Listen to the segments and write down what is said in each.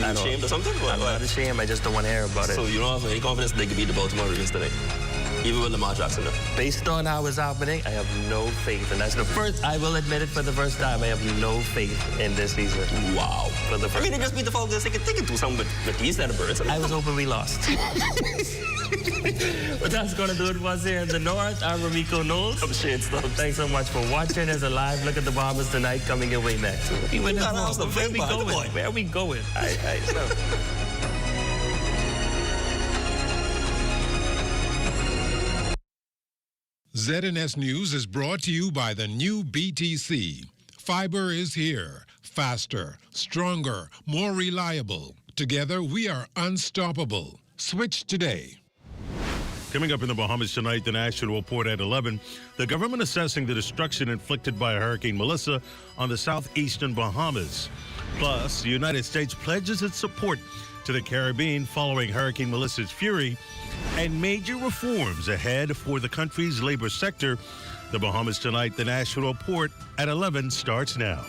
you ashamed or something? I'm not ashamed. I just don't want to hear about it. So you don't have any confidence they could beat the Baltimore Ravens tonight? Even with Lamar Jackson, though? Based on how it's happening, I have no faith. And that's the first, I will admit it for the first time, I have no faith in this season. Wow. For the first I mean, they just beat the Falcons. They could do something with these set of birds. I was hoping we lost. But that's going to do it for us here in the North. I'm Ramiko Knowles. I'm Shane Stubbs. Thanks so much for watching. There's a live look at the Bahamas tonight coming your way next. Where are we going? Where are we going? ZNS News is brought to you by the new BTC. Fiber is here. Faster, stronger, more reliable. Together, we are unstoppable. Switch today. Coming up in the Bahamas tonight, the National Report at 11. The government assessing the destruction inflicted by Hurricane Melissa on the southeastern Bahamas. Plus, the United States pledges its support to the Caribbean following Hurricane Melissa's fury, and major reforms ahead for the country's labor sector. The Bahamas tonight, the National Report at 11 starts now.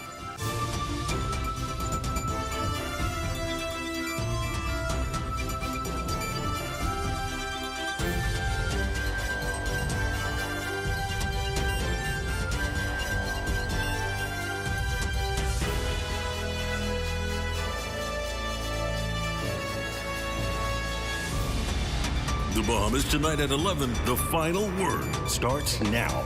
The Bahamas tonight at 11. The final word starts now.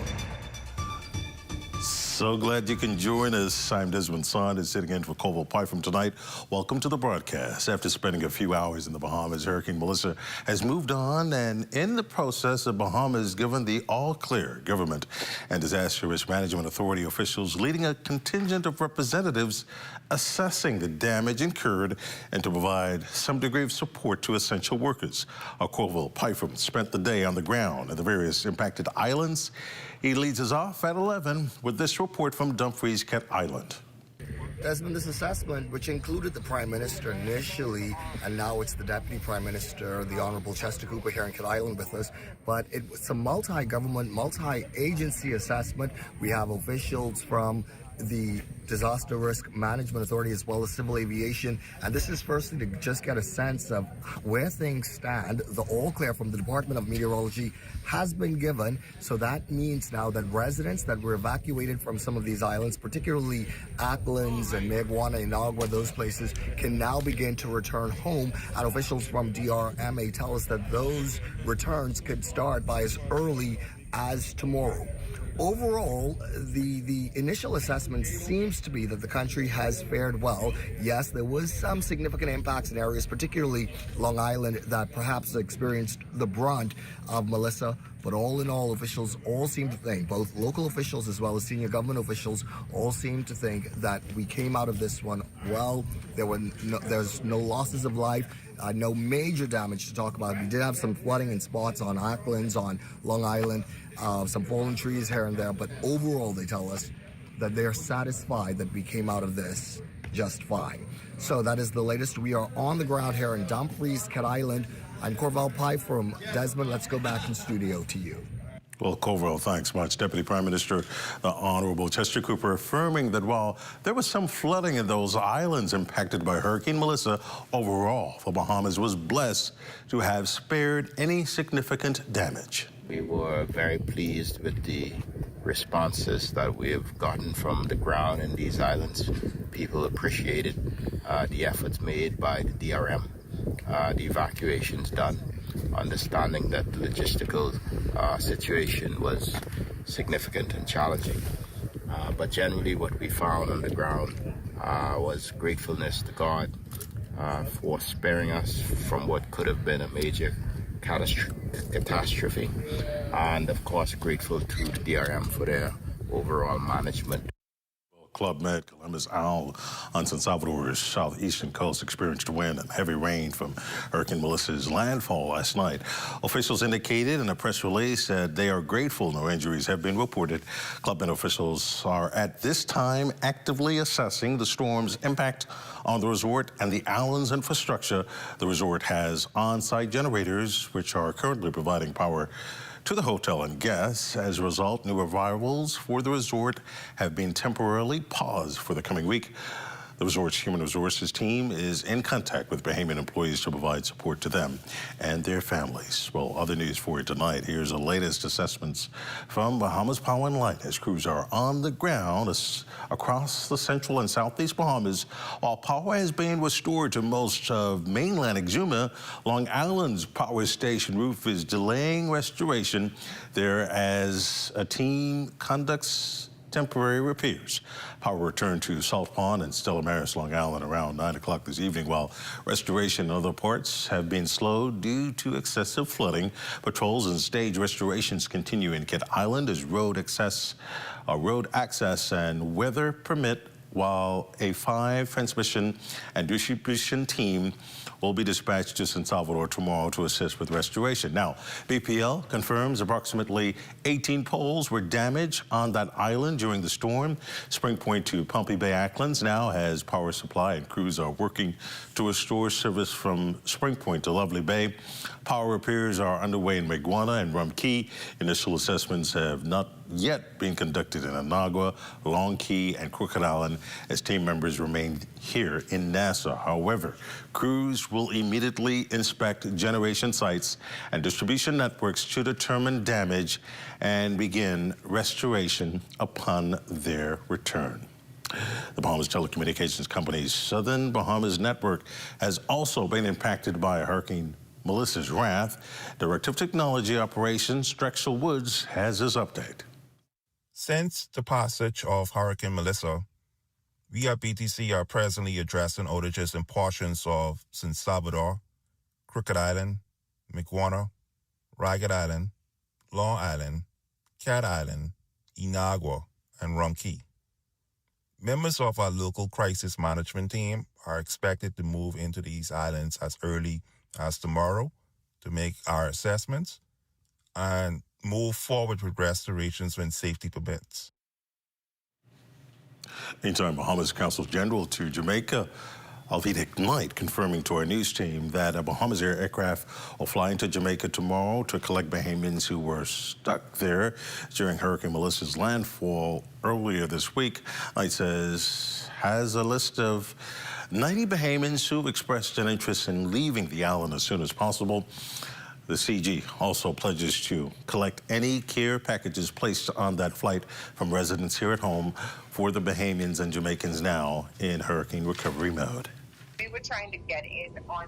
So glad you can join us. I'm Desmond Sond, sitting in for Colville Pytham tonight. Welcome to the broadcast. After spending a few hours in the Bahamas, Hurricane Melissa has moved on, and in the process, the Bahamas given the all-clear. Government and Disaster Risk Management Authority officials leading a contingent of representatives assessing the damage incurred and to provide some degree of support to essential workers. Colville Pytham spent the day on the ground at the various impacted islands. He leads us off at 11 with this report from Dumfries Cat Island. Desmond, this assessment, which included the Prime Minister initially, and now it's the Deputy Prime Minister, the Honourable Chester Cooper here in Cat Island with us, but it's a multi-government, multi-agency assessment. We have officials from the Disaster Risk Management Authority as well as Civil Aviation, and this is firstly to just get a sense of where things stand. The all clear from the Department of Meteorology has been given, so that means now that residents that were evacuated from some of these islands, particularly Acklands and Meguana and Agua, those places, can now begin to return home, and officials from DRMA tell us that those returns could start by as early as tomorrow. Overall, the initial assessment seems to be that the country has fared well. Yes, there was some significant impacts in areas, particularly Long Island, that perhaps experienced the brunt of Melissa. But all in all, officials all seem to think, both local officials as well as senior government officials, all seem to think that we came out of this one well. There's no losses of life. No major damage to talk about. We did have some flooding in spots on Acklands, on Long Island, some fallen trees here and there, but overall they tell us that they're satisfied that we came out of this just fine. So that is the latest. We are on the ground here in Dumfries, Cat Island. I'm Colville Pytham. Desmond, let's go back in studio to you. Well, Colville, thanks much. Deputy Prime Minister, the Honourable Chester Cooper, affirming that while there was some flooding in those islands impacted by Hurricane Melissa, overall, the Bahamas was blessed to have spared any significant damage. We were very pleased with the responses that we have gotten from the ground in these islands. People appreciated the efforts made by the DRM, the evacuations done, understanding that the logistical situation was significant and challenging. But generally what we found on the ground was gratefulness to God for sparing us from what could have been a major catastrophe, and of course grateful to the DRM for their overall management. Club Med, Columbus Owl on San Salvador's southeastern coast experienced wind and heavy rain from Hurricane Melissa's landfall last night. Officials indicated in a press release that they are grateful no injuries have been reported. Club Med officials are at this time actively assessing the storm's impact on the resort and the island's infrastructure. The resort has on-site generators which are currently providing power to the hotel and guests. As a result, new arrivals for the resort have been temporarily paused for the coming week. The resort's human resources team is in contact with Bahamian employees to provide support to them and their families. Well, other news for you tonight. Here's the latest assessments from Bahamas Power and Light as crews are on the ground across the central and southeast Bahamas. While power has been restored to most of mainland Exuma, Long Island's power station roof is delaying restoration there as a team conducts temporary repairs. Power returned to South Pond and Stella Maris, Long Island around 9 o'clock this evening, while restoration in other parts have been slowed due to excessive flooding. Patrols and stage restorations continue in Kent Island as road access and weather permit, while a 5 transmission and distribution team will be dispatched to San Salvador tomorrow to assist with restoration. Now, BPL confirms approximately 18 poles were damaged on that island during the storm. Spring Point to Pompey Bay Acklands now has power supply, and crews are working to restore service from Spring Point to Lovely Bay. Power repairs are underway in Maguana and Rum Key. Initial assessments have not yet been conducted in Anagua, Long Key, and Crooked Island as team members remain here in Nassau. However, crews will immediately inspect generation sites and distribution networks to determine damage and begin restoration upon their return. The Bahamas Telecommunications Company's Southern Bahamas network has also been impacted by Hurricane Melissa's wrath. Director of Technology Operations, Drexel Woods, has his update. Since the passage of Hurricane Melissa, we at BTC are presently addressing outages in portions of San Salvador, Crooked Island, Maguana, Ragged Island, Long Island, Cat Island, Inagua, and Rum Key. Members of our local crisis management team are expected to move into these islands as early as tomorrow to make our assessments and move forward with restorations when safety permits. Meantime, Bahamas Consul General to Jamaica, Alvita Knight, confirming to our news team that a Bahamas Air aircraft will fly into Jamaica tomorrow to collect Bahamians who were stuck there during Hurricane Melissa's landfall earlier this week. Knight says has a list of 90 Bahamians who've expressed an interest in leaving the island as soon as possible. The CG also pledges to collect any care packages placed on that flight from residents here at home for the Bahamians and Jamaicans now in hurricane recovery mode. We were trying to get in on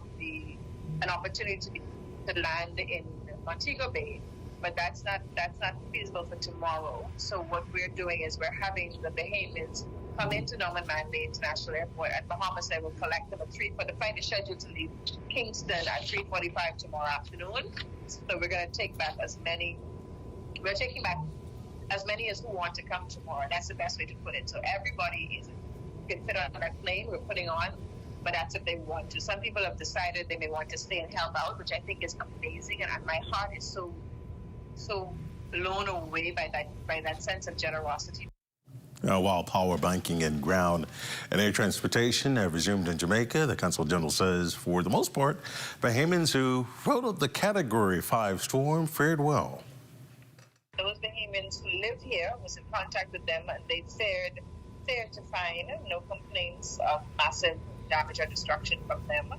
an opportunity to land in Montego Bay, but that's not feasible for tomorrow. So what we're doing is we're having the Bahamians come into Norman Manley International Airport at Bahamas. They will collect them at 3. For the flight is scheduled to leave Kingston at 3:45 tomorrow afternoon. So we're going to take back as many. We're taking back as many as who want to come tomorrow. That's the best way to put it. So everybody can fit on that plane we're putting on, but that's if they want to. Some people have decided they may want to stay and help out, which I think is amazing, and my heart is so blown away by that sense of generosity. While power, banking, and ground and air transportation have resumed in Jamaica, the Consul General says, for the most part, Bahamians who rode up the Category 5 storm fared well. Those Bahamians who lived here, was in contact with them, and they fared to fine. No complaints of massive damage or destruction from them.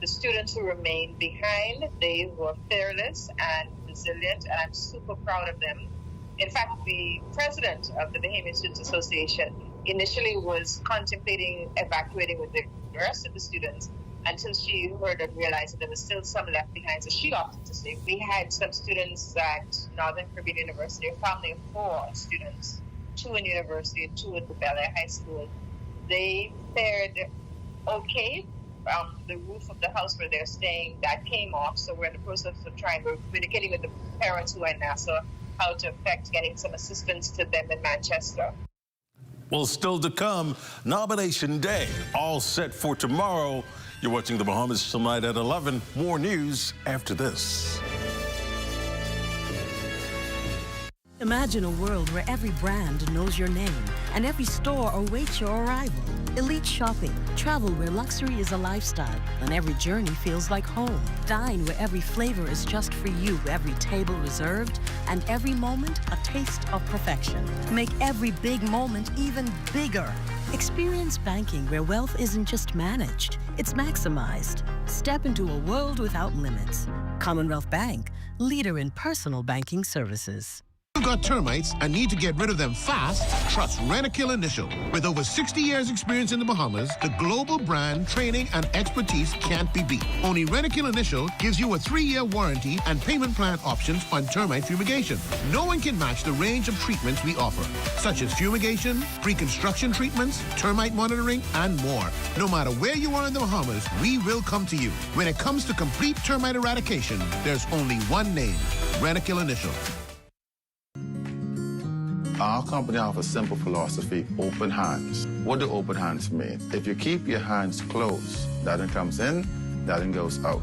The students who remained behind, they were fearless and resilient, and I'm super proud of them. In fact, the president of the Bahamian Students Association initially was contemplating evacuating with the rest of the students until she heard and realized that there was still some left behind. So she opted to stay. We had some students at Northern Caribbean University, a family of 4 students, 2 in university and 2 at the Bel Air High School. They fared okay. The roof of the house where they're staying, that came off. So we're in the process of we're communicating with the parents who are in Nassau how to effect getting some assistance to them in Manchester. Well, still to come, nomination day, all set for tomorrow. You're watching the Bahamas Tonight at 11. More news after this. Imagine a world where every brand knows your name and every store awaits your arrival. Elite shopping, travel where luxury is a lifestyle and every journey feels like home. Dine where every flavor is just for you, every table reserved, and every moment a taste of perfection. Make every big moment even bigger. Experience banking where wealth isn't just managed, it's maximized. Step into a world without limits. Commonwealth Bank, leader in personal banking services. You've got termites and need to get rid of them fast? Trust Rentokil Initial. With over 60 years experience in the Bahamas, the global brand, training, and expertise can't be beat. Only Rentokil Initial gives you a 3-year warranty and payment plan options on termite fumigation. No one can match the range of treatments we offer, such as fumigation, pre-construction treatments, termite monitoring, and more. No matter where you are in the Bahamas, we will come to you. When it comes to complete termite eradication, there's only one name, Rentokil Initial. Our company offers a simple philosophy, open hands. What do open hands mean? If you keep your hands closed, nothing comes in, nothing goes out.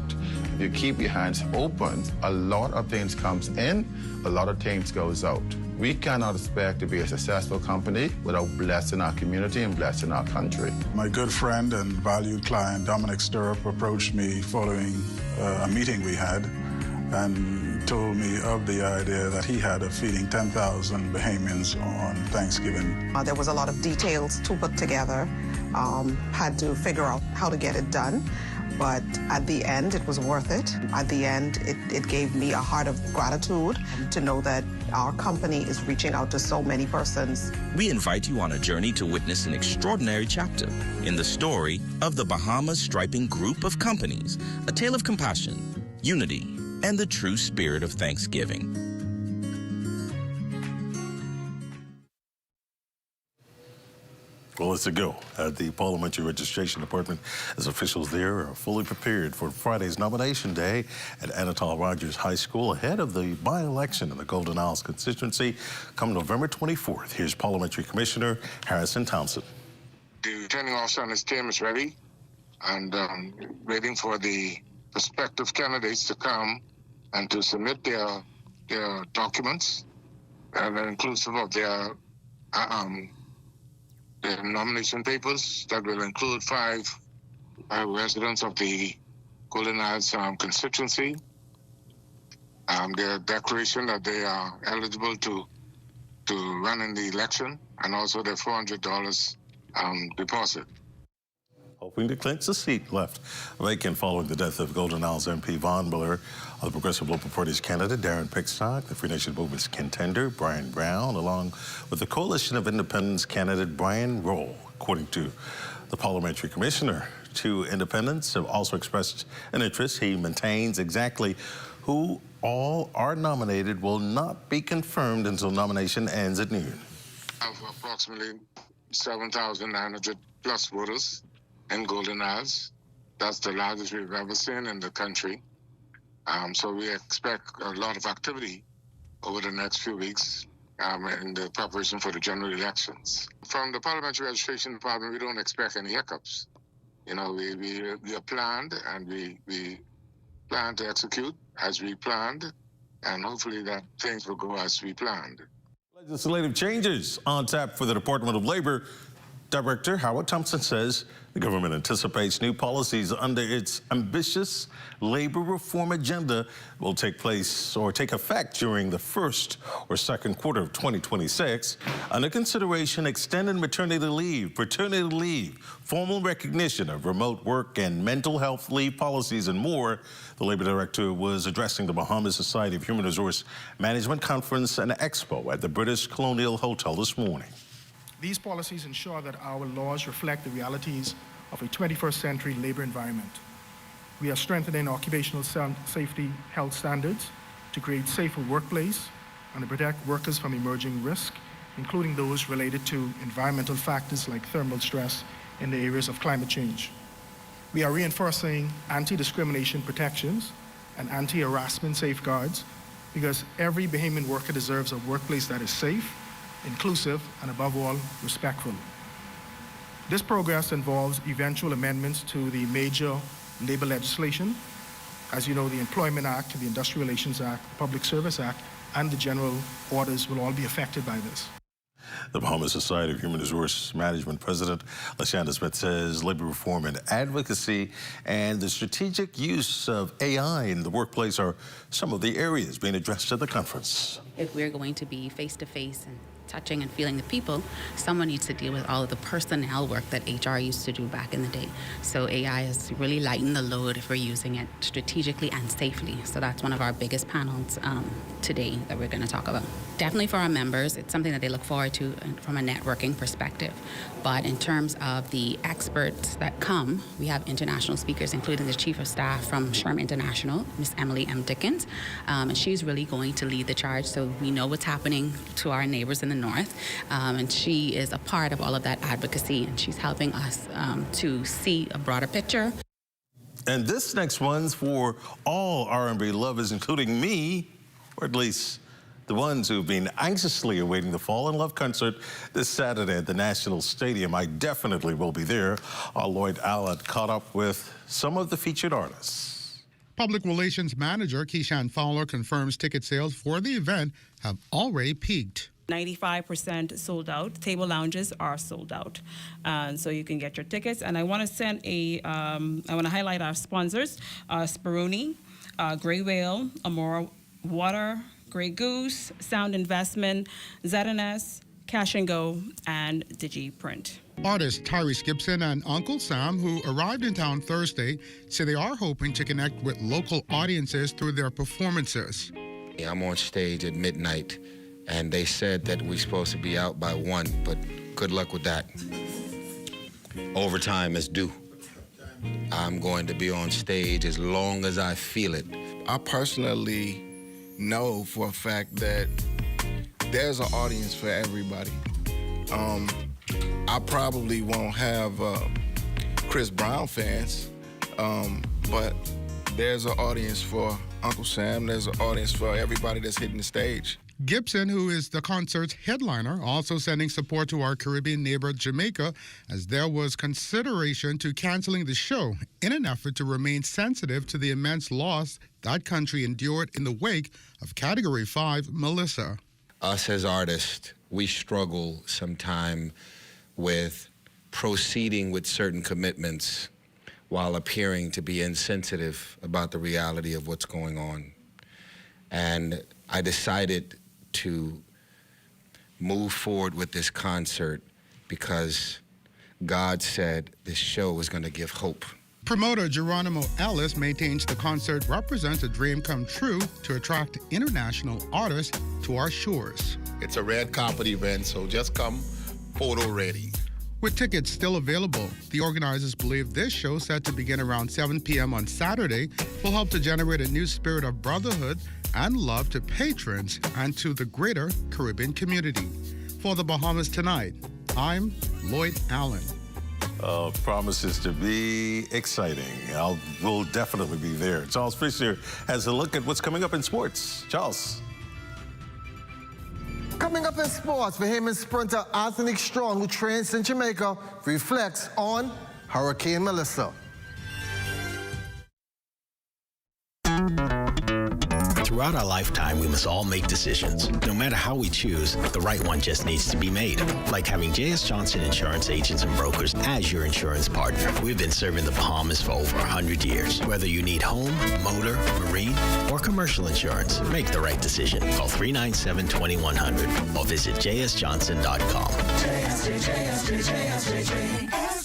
If you keep your hands open, a lot of things comes in, a lot of things goes out. We cannot expect to be a successful company without blessing our community and blessing our country. My good friend and valued client, Dominic Stirrup, approached me following a meeting we had and told me of the idea that he had of feeding 10,000 Bahamians on Thanksgiving. There was a lot of details to put together, had to figure out how to get it done, but at the end, it was worth it. At the end, it gave me a heart of gratitude to know that our company is reaching out to so many persons. We invite you on a journey to witness an extraordinary chapter in the story of the Bahamas Striping Group of Companies, a tale of compassion, unity, and the true spirit of Thanksgiving. Well, it's a go at the Parliamentary Registration Department as officials there are fully prepared for Friday's nomination day at Anatole Rogers High School ahead of the by-election in the Golden Isles constituency come November 24th. Here's Parliamentary Commissioner Harrison Thompson. The returning officer and his team is ready and waiting for the prospective candidates to come and to submit their documents, and inclusive of their nomination papers that will include five residents of the Golden Isles constituency, their declaration that they are eligible to run in the election, and also their $400 deposit. Hoping to clinch the seat left vacant following the death of Golden Isles MP Von Miller, the Progressive Local Party's candidate Darren Pickstock, the Free Nation Movement's contender Brian Brown, along with the Coalition of Independents candidate Brian Roll. According to the Parliamentary Commissioner, 2 independents have also expressed an interest. He maintains exactly who all are nominated will not be confirmed until nomination ends at noon. Of approximately 7,900 plus voters in Golden Isles. That's the largest we've ever seen in the country. So we expect a lot of activity over the next few weeks in the preparation for the general elections. From the Parliamentary Registration Department, we don't expect any hiccups. You know, we are planned, and we plan to execute as we planned, and hopefully that things will go as we planned. Legislative changes on tap for the Department of Labor. Director Howard Thompson says the government anticipates new policies under its ambitious labor reform agenda will take effect during the first or second quarter of 2026. Under consideration, extended maternity leave, paternity leave, formal recognition of remote work and mental health leave policies and more. The labor director was addressing the Bahamas Society of Human Resource Management Conference and Expo at the British Colonial Hotel this morning. These policies ensure that our laws reflect the realities of a 21st century labor environment. We are strengthening occupational safety health standards to create a safer workplace and to protect workers from emerging risk, including those related to environmental factors like thermal stress in the areas of climate change. We are reinforcing anti-discrimination protections and anti-harassment safeguards because every Bahamian worker deserves a workplace that is safe, inclusive, and above all, respectful. This progress involves eventual amendments to the major labor legislation. As you know, the Employment Act, the Industrial Relations Act, the Public Service Act, and the general orders will all be affected by this. The Bahamas Society of Human Resource Management President LaShanda Smith says labor reform and advocacy and the strategic use of AI in the workplace are some of the areas being addressed at the conference. If we're going to be face-to-face and touching and feeling the people, someone needs to deal with all of the personnel work that HR used to do back in the day. So AI has really lightened the load if we're using it strategically and safely. So that's one of our biggest panels today that we're going to talk about. Definitely for our members, it's something that they look forward to from a networking perspective. But in terms of the experts that come, we have international speakers, including the Chief of Staff from SHRM International, Miss Emily M. Dickens, and she's really going to lead the charge. So we know what's happening to our neighbors in the north, and she is a part of all of that advocacy, and she's helping us to see a broader picture. And this next one's for all R&B lovers, including me, or at least the ones who've been anxiously awaiting the Fall in Love concert this Saturday at the National Stadium. I definitely will be there. Our Lloyd Allen caught up with some of the featured artists. Public Relations Manager Keishan Fowler confirms ticket sales for the event have already peaked. 95% sold out. Table lounges are sold out, so you can get your tickets. And I want to send I want to highlight our sponsors: Speroni, Grey Whale, Amora Water, Grey Goose, Sound Investment, ZNS, Cash and Go, and DigiPrint. Artists Tyrese Gibson and Uncle Sam, who arrived in town Thursday, say they are hoping to connect with local audiences through their performances. I'm on stage at midnight, and they said that we're supposed to be out by 1, but good luck with that. Overtime is due. I'm going to be on stage as long as I feel it. I personally know for a fact that there's an audience for everybody. I probably won't have Chris Brown fans, but there's an audience for Uncle Sam. There's an audience for everybody that's hitting the stage. Gibson, who is the concert's headliner, also sending support to our Caribbean neighbor Jamaica, as there was consideration to canceling the show in an effort to remain sensitive to the immense loss that country endured in the wake of Category 5 Melissa. Us as artists, we struggle sometime with proceeding with certain commitments while appearing to be insensitive about the reality of what's going on. And I decided to move forward with this concert because God said this show was going to give hope. Promoter Geronimo Ellis maintains the concert represents a dream come true to attract international artists to our shores. It's a red carpet event, so just come photo ready. With tickets still available, the organizers believe this show, set to begin around 7 p.m. on Saturday, will help to generate a new spirit of brotherhood and love to patrons and to the greater Caribbean community. For the Bahamas Tonight, I'm Lloyd Allen. Promises to be exciting. We'll definitely be there. Charles Fisher has a look at what's coming up in sports. Charles. Coming up in sports, Bahamian sprinter Anthony Strong, who trains in Jamaica, reflects on Hurricane Melissa. Throughout our lifetime, we must all make decisions. No matter how we choose, the right one just needs to be made. Like having J.S. Johnson Insurance Agents and Brokers as your insurance partner. We've been serving the Bahamas for over 100 years. Whether you need home, motor, marine, or commercial insurance, make the right decision. Call 397-2100 or visit jsjohnson.com. JS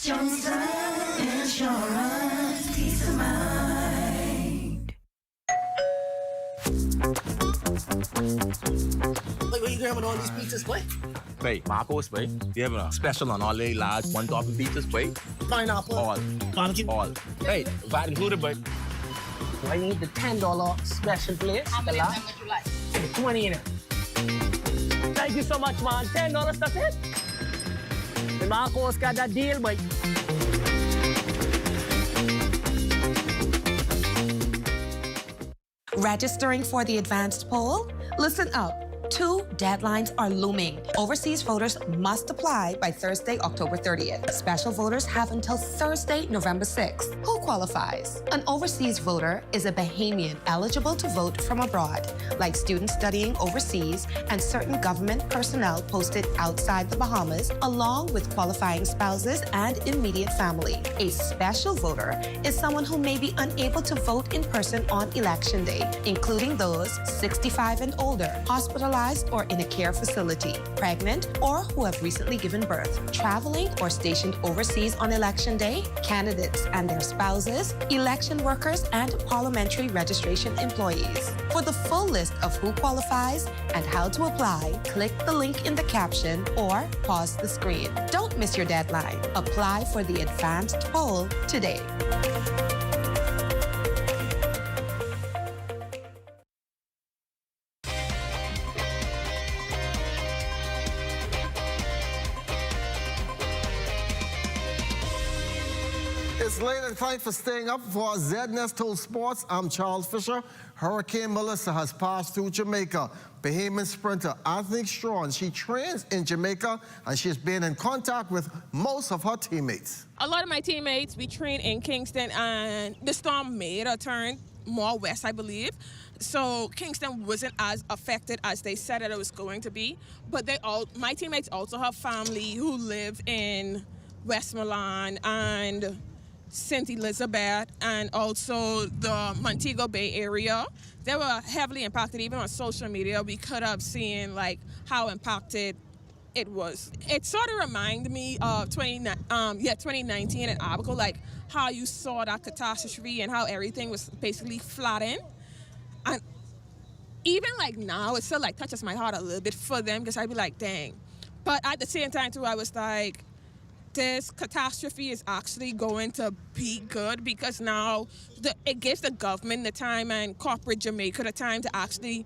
Johnson Insurance, peace of mind. Wait, what you grabbing all these pizzas, boy? Wait, Marcos, wait. We have a special on all the large one-topping pizzas, wait. Pineapple. All. Barbecue. All. Hey, VAT included, but I need the $10 special place. How many of them would you like? 20 in it. Thank you so much, man. $10, that's it. The Marcos got that deal, boy. Registering for the advanced poll? Listen up. 2 deadlines are looming. Overseas voters must apply by Thursday, October 30th. Special voters have until Thursday, November 6th. Who qualifies? An overseas voter is a Bahamian eligible to vote from abroad, like students studying overseas and certain government personnel posted outside the Bahamas, along with qualifying spouses and immediate family. A special voter is someone who may be unable to vote in person on Election Day, including those 65 and older, hospitalized hospitalized or in a care facility, pregnant, or who have recently given birth, traveling or stationed overseas on election day, candidates and their spouses, election workers, and parliamentary registration employees. For the full list of who qualifies and how to apply, click the link in the caption or pause the screen. Don't miss your deadline. Apply for the advanced poll today. It's late and thanks for staying up for our ZNest Told Sports. I'm Charles Fisher. Hurricane Melissa has passed through Jamaica. Bahamian sprinter Anthony Strawn, she trains in Jamaica and she's been in contact with most of her teammates. A lot of my teammates, we train in Kingston, and the storm made a turn more west, I believe. So Kingston wasn't as affected as they said that it was going to be. But my teammates also have family who live in Westmoreland and St. Elizabeth and also the Montego Bay area. They were heavily impacted. Even on social media, we could have seen like how impacted it was. It sort of reminded me of 2019 in Abaco, like how you saw that catastrophe and how everything was basically flattened. And even like now, it still like touches my heart a little bit for them because I'd be like, dang. But at the same time too, I was like, this catastrophe is actually going to be good because now it gives the government the time and corporate Jamaica the time to actually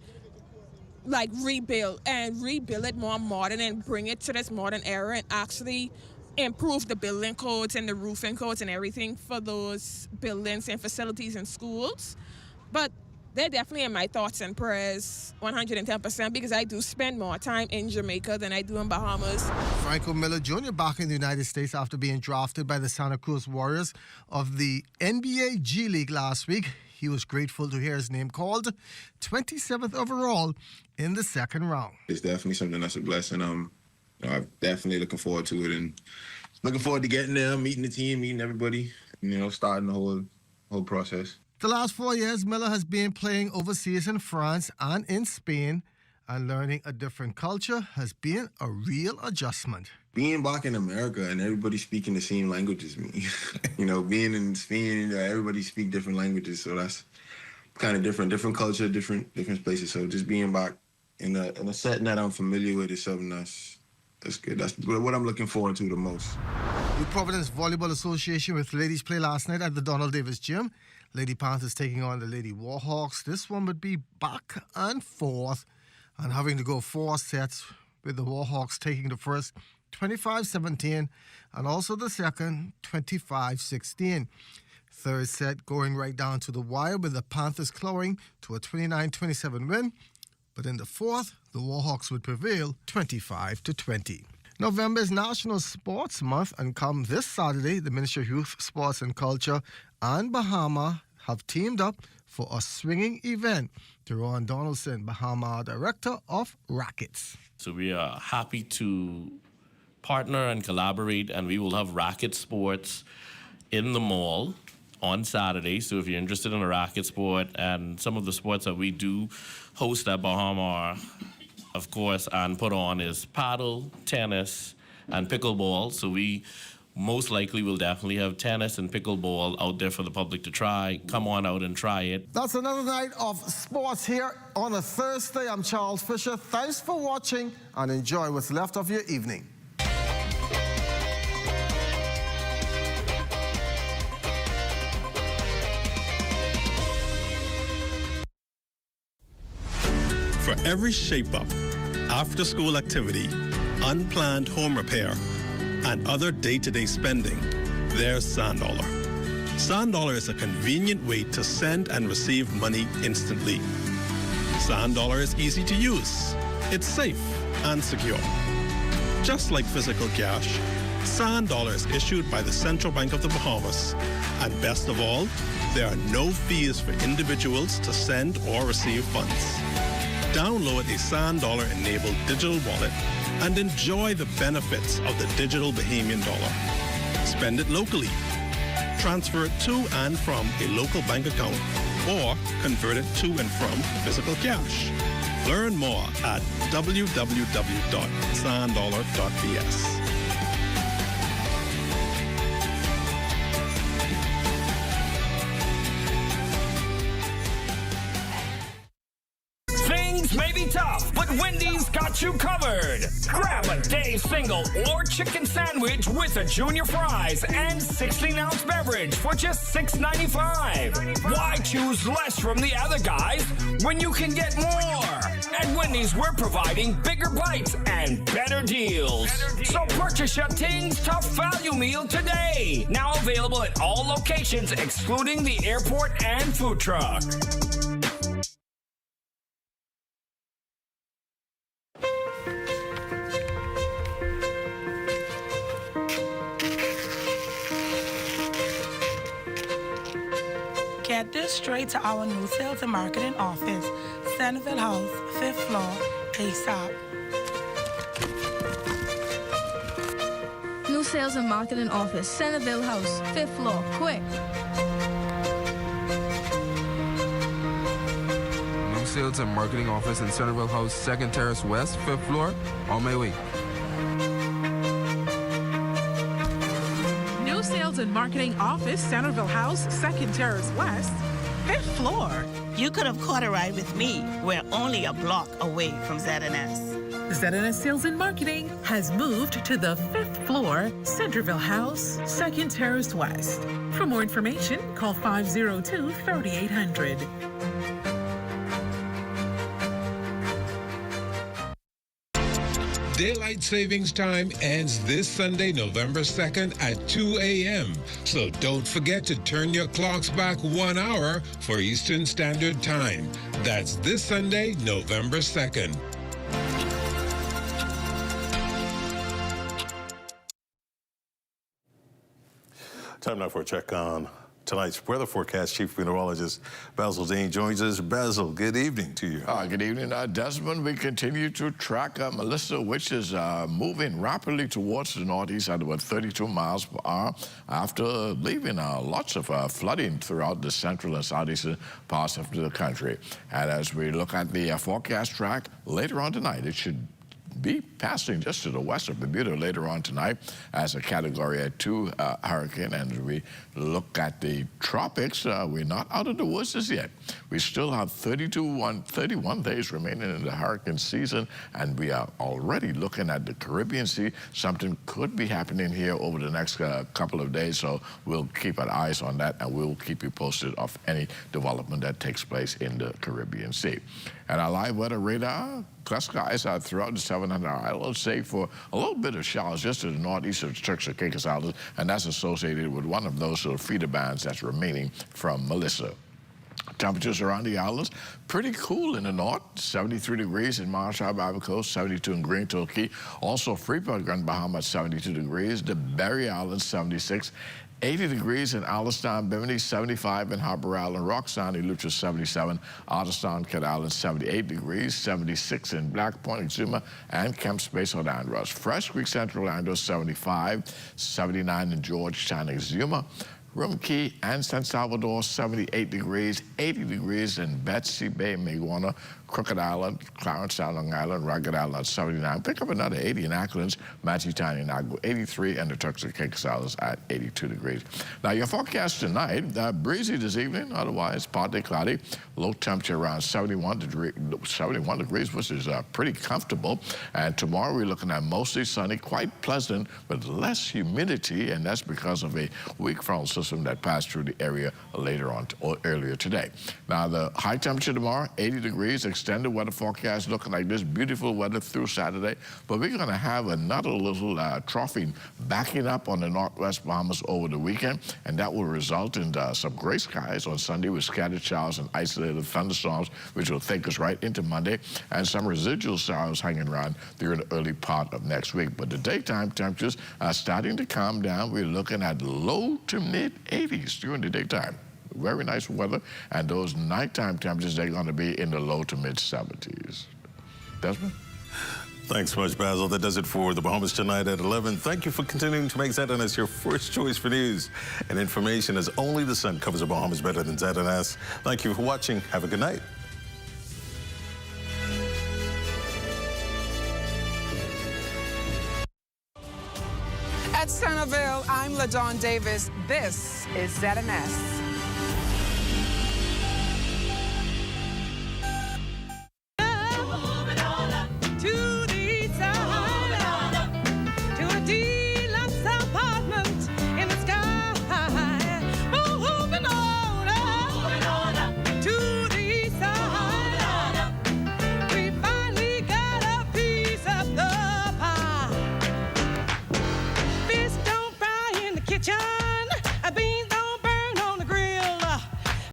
like rebuild it more modern and bring it to this modern era and actually improve the building codes and the roofing codes and everything for those buildings and facilities and schools. But they're definitely in my thoughts and prayers 110% because I do spend more time in Jamaica than I do in Bahamas. Franco Miller Jr. back in the United States after being drafted by the Santa Cruz Warriors of the NBA G League last week. He was grateful to hear his name called 27th overall in the second round. It's definitely something that's a blessing. I'm definitely looking forward to it and looking forward to getting there, meeting the team, meeting everybody, starting the whole process. The last 4 years, Miller has been playing overseas in France and in Spain, and learning a different culture has been a real adjustment. Being back in America and everybody speaking the same language as me, being in Spain, everybody speak different languages, so that's kind of different culture, different places. So just being back in a setting that I'm familiar with is something that's good. That's what I'm looking forward to the most. The Providence Volleyball Association with ladies play last night at the Donald Davis Gym. Lady Panthers taking on the Lady Warhawks. This one would be back and forth and having to go 4 sets with the Warhawks taking the first 25-17 and also the second 25-16. Third set going right down to the wire with the Panthers clawing to a 29-27 win. But in the fourth, the Warhawks would prevail 25-20. November is National Sports Month, and come this Saturday, the Ministry of Youth, Sports and Culture and Bahamas have teamed up for a swinging event. Teron Donaldson, Bahama Director of Rackets. So we are happy to partner and collaborate, and we will have racket sports in the mall on Saturday. So if you're interested in a racket sport, and some of the sports that we do host at Bahama, of course, and put on is paddle, tennis, and pickleball. So we most likely will definitely have tennis and pickleball out there for the public to try. Come on out and try it. That's another night of sports here on a Thursday. I'm Charles Fisher. Thanks for watching and enjoy what's left of your evening. For every shape-up, after-school activity, unplanned home repair, and other day-to-day spending, there's SandDollar. SandDollar is a convenient way to send and receive money instantly. SandDollar is easy to use. It's safe and secure. Just like physical cash, SandDollar is issued by the Central Bank of the Bahamas. And best of all, there are no fees for individuals to send or receive funds. Download a SandDollar-enabled digital wallet and enjoy the benefits of the digital Bahamian dollar. Spend it locally. Transfer it to and from a local bank account or convert it to and from physical cash. Learn more at www.sanddollar.bs. Things may be tough, but Wendy's got you covered. Grab a day single or chicken sandwich with a junior fries and 16-ounce beverage for just $6.95. Why choose less from the other guys when you can get more? At Wendy's, we're providing bigger bites and better deals. So purchase your Tings Tough Value Meal today. Now available at all locations, excluding the airport and food truck. Get this straight to our new sales and marketing office, Centerville House, 5th floor, ASAP. New sales and marketing office, Centerville House, 5th floor, quick. New sales and marketing office in Centerville House, 2nd Terrace West, 5th floor, on my way. Sales and Marketing Office, Centerville House, 2nd Terrace West, 5th floor. You could have caught a ride with me. We're only a block away from ZNS. ZNS Sales and Marketing has moved to the 5th floor, Centerville House, 2nd Terrace West. For more information, call 502-3800. Daylight savings time ends this Sunday, November 2nd at 2 a.m. So don't forget to turn your clocks back 1 hour for Eastern Standard Time. That's this Sunday, November 2nd. Time now for a check on tonight's weather forecast. Chief Meteorologist Basil Dean joins us. Basil, good evening to you. Good evening, Desmond. We continue to track Melissa, which is moving rapidly towards the northeast at about 32 miles per hour after leaving lots of flooding throughout the central and southeastern parts of the country. And as we look at the forecast track later on tonight, it should be passing just to the west of Bermuda later on tonight as a Category 2 hurricane. And as we look at the tropics, we're not out of the woods as yet. We still have 31 days remaining in the hurricane season, and we are already looking at the Caribbean Sea. Something could be happening here over the next couple of days, so we'll keep our eyes on that, and we'll keep you posted of any development that takes place in the Caribbean Sea. And our live weather radar, clear skies are throughout the 700 Islands, save for a little bit of showers just to the northeast of the Turks and Caicos Islands, and that's associated with one of those sort of feeder bands that's remaining from Melissa. Temperatures around the islands, pretty cool in the north, 73 degrees in Marshall, Ivory Coast, 72 in Green Turkey. Also Freeport, Grand Bahamas, 72 degrees. The Berry Islands, 76. 80 degrees in Alistown, Bimini, 75 in Harbour Island, Roxanne, Eleuthera, 77, Otterstown, Cat Island, 78 degrees, 76 in Black Point, Exuma, and Kemp Space, Andros. Fresh Creek Central, Andros, 75, 79 in Georgetown, Exuma. Rum Key and San Salvador, 78 degrees, 80 degrees in Betsy Bay, Maguana, Crooked Island, Clarence Long Island, Rugged Island, 79. Pick up another 80 in Acklands, Manchitani and Agua, 83, and the Turks and Caicos Islands at 82 degrees. Now, your forecast tonight, breezy this evening, otherwise partly cloudy. Low temperature around 71 degrees, which is pretty comfortable. And tomorrow we're looking at mostly sunny, quite pleasant, but less humidity, and that's because of a weak frontal system that passed through the area later on or earlier today. Now, the high temperature tomorrow, 80 degrees, extended weather forecast looking like this, beautiful weather through Saturday, but we're going to have another little troughing backing up on the northwest Bahamas over the weekend, and that will result in some gray skies on Sunday with scattered showers and isolated thunderstorms, which will take us right into Monday, and some residual showers hanging around during the early part of next week. But the daytime temperatures are starting to calm down. We're looking at low to mid 80s during the daytime. Very nice weather, and those nighttime temperatures, they're going to be in the low to mid 70s. Desmond? Thanks so much, Basil. That does it for the Bahamas tonight at 11. Thank you for continuing to make ZNS your first choice for news and information, as only the sun covers the Bahamas better than ZNS. Thank you for watching. Have a good night. I'm LaDawn Davis. This is ZMS.